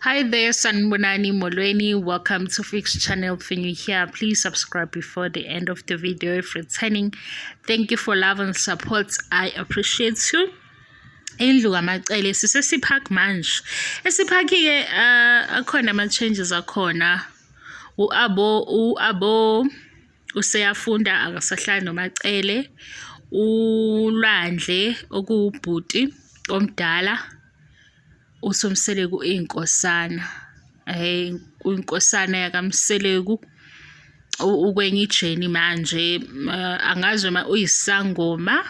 Hi there, Sanbonani Molweni. Welcome to Fix Channel. If you're here, please subscribe before the end of the video. If returning, thank you for love and support. I appreciate you. Indlu kamacele sisesiphak manje. Esiphaki ke akhona ama changes akhona. Uabo useyafunda akasahlala nomacele. Ulwandle okubhuti omdala uSomseleku inkosana inkosana yakamseleku ukwenye ijeni manje angazi uma uyisangoma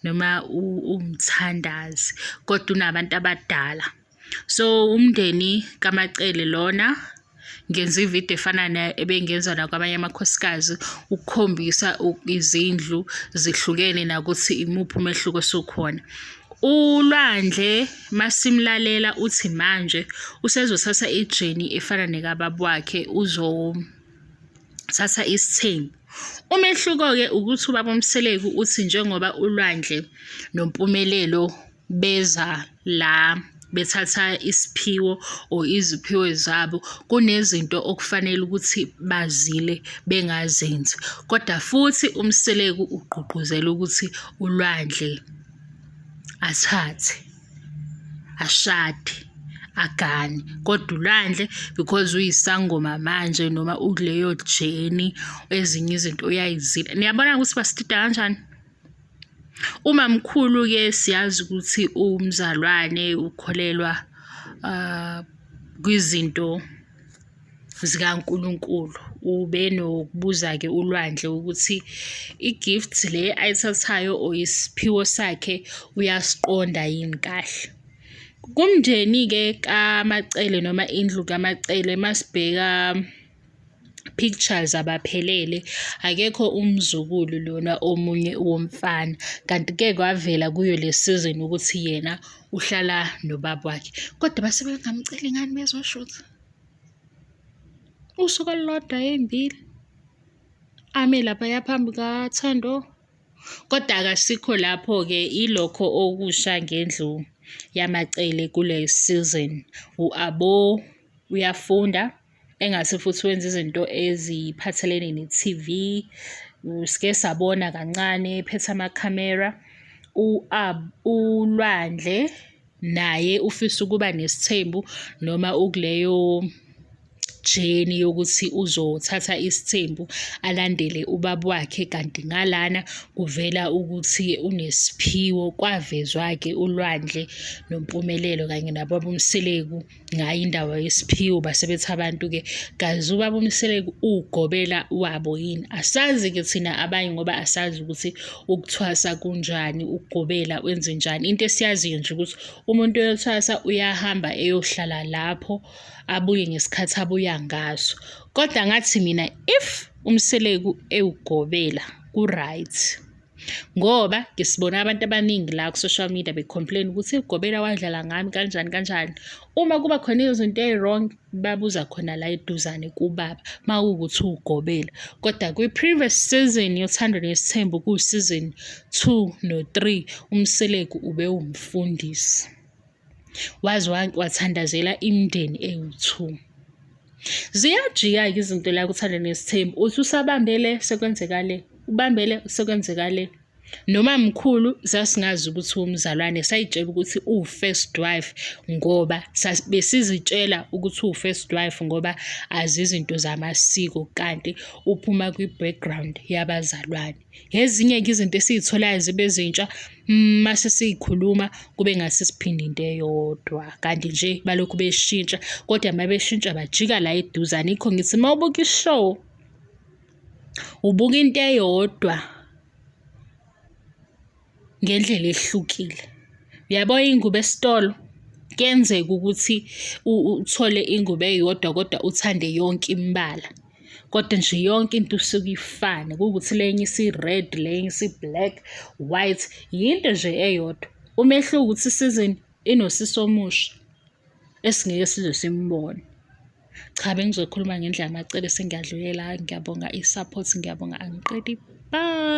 noma umthandazi kodwa unabantu abadala. So umndeni kamacele lona ngenza ivideo efana na ebengenza la kwabanye amakhosikazi ukukhombisa izindlu zihlukene nakuthi imuphi umehluko sokhona. Ulwandle masimlalela uthi manje usezothatha ijeni efana nekababa wakhe uzothatha isithembu. Umehluko ke ukuthi ubaba uMseleku uthi njengoba ulwandle noMpumelelo beza la bethatha isiphiwo o iziphiwo zabo kunezinto okufanele ukuthi bazile bengazenzi kodwa futhi uMseleku ugqugquzela ukuthi ulwandle athathe ashade agane kodwa ulwandle because uyisangoma manje noma ukuleyo jeni ezinye izinto uyayizila. Niyabona ukuthi basitida kanjani? Uma mkhulu ke siyazi ukuthi umzalwane ukholelwa kwizinto zikaNkulunkulu. Ube nokubuza ke ulwandle ukuthi igift le ayithathayo oyisiphiwo sakhe uyasiqonda yini kahle. Kumndeni ke kamacele noma indlu kamacele masibheka pictures abaphelele akekho umzukulu lona omunye womfana kanti ke kwavela kuyo le season ukuthi yena uhlala nobaba wakhe kodwa basebengamcela ngani bezoshutha usuku olulodwa embili ame lapha yaphambi kaThando kodwa akasikho lapho ke ilokho okusha ngendlu yamacele kule season. Uabo uyafunda engase futhi wenza izinto eziphathelene ne-TV sike sabona kancane phethe amakhamera. Ulwandle naye ufisa ukuba nesithembu noma ukuleyo jeni yokuthi uzothatha isithembu alandele ubaba wakhe kanti ngalana kuvela ukuthi unesiphiwo kwavezwa ke ulwandle noMpumelelo kanye nababa uMseleku ngayo indawo yesiphiwo basebethi abantu ke gazi ubaba uMseleku ugobela wabo yini. Asazi ke thina abanye ngoba asazi ukuthi ukuthwasa kunjani ukugobela wenze njani. Into esiyaziyo nje ukuthi umuntu uyothwasa uyahamba eyohlala lapho abuye ngesikhathi abuya ngaso kodwa ngathi mina if uMseleku ewugobela ku-right ngoba ngisibona abantu abaningi la ku-social media be-complain ukuthi ugobela wadlala ngami kanjani. Uma kuba khona izinto ezi-wrong babuza khona la eduzane kubaba mawukuthi ugobela kodwa kwi-previous season yothando nesithembu ku-season 2 no-3 uMseleku ube umfundisi wazi wathandazela imindeni ewu2. Ziyajika izinto la kuthanda nesithembu uthi usabambele sekwenzekale ubambele sekwenzekale noma mkhulu sasingazi ukuthi umzalwane sayitshela ukuthi first wife ngoba besizitshela ukuthi first wife ngoba azizinto zamasiko kanti uphuma kwi-background yabazalwane. Ezinye ke izinto esizitholayo zibezintsha mase siyikhuluma kube ngase siphinde into eyodwa kanti nje balokhu beshintsha kodwa mabeshintsha bajika la eduzane. Ikho ngithi mawubuka ishow ubuka into eyodwa ngendlela ehlukile. Uyabona ingubo esitolo kuyenzeka ukuthi uthole ingubo eyodwa kodwa uthande yonke imbala kodwa nje yonke into usuke ifane ukuthi lenye isi-red lenye isi-black white yinto nje eyodwa. Umehluko ukuthi season inosisi omusha esingeke size simbone. Cha bengizokhuluma ngendlela amacele sengiyadlulela. Ngiyabonga i-support ngiyabonga angiqedi. Bye.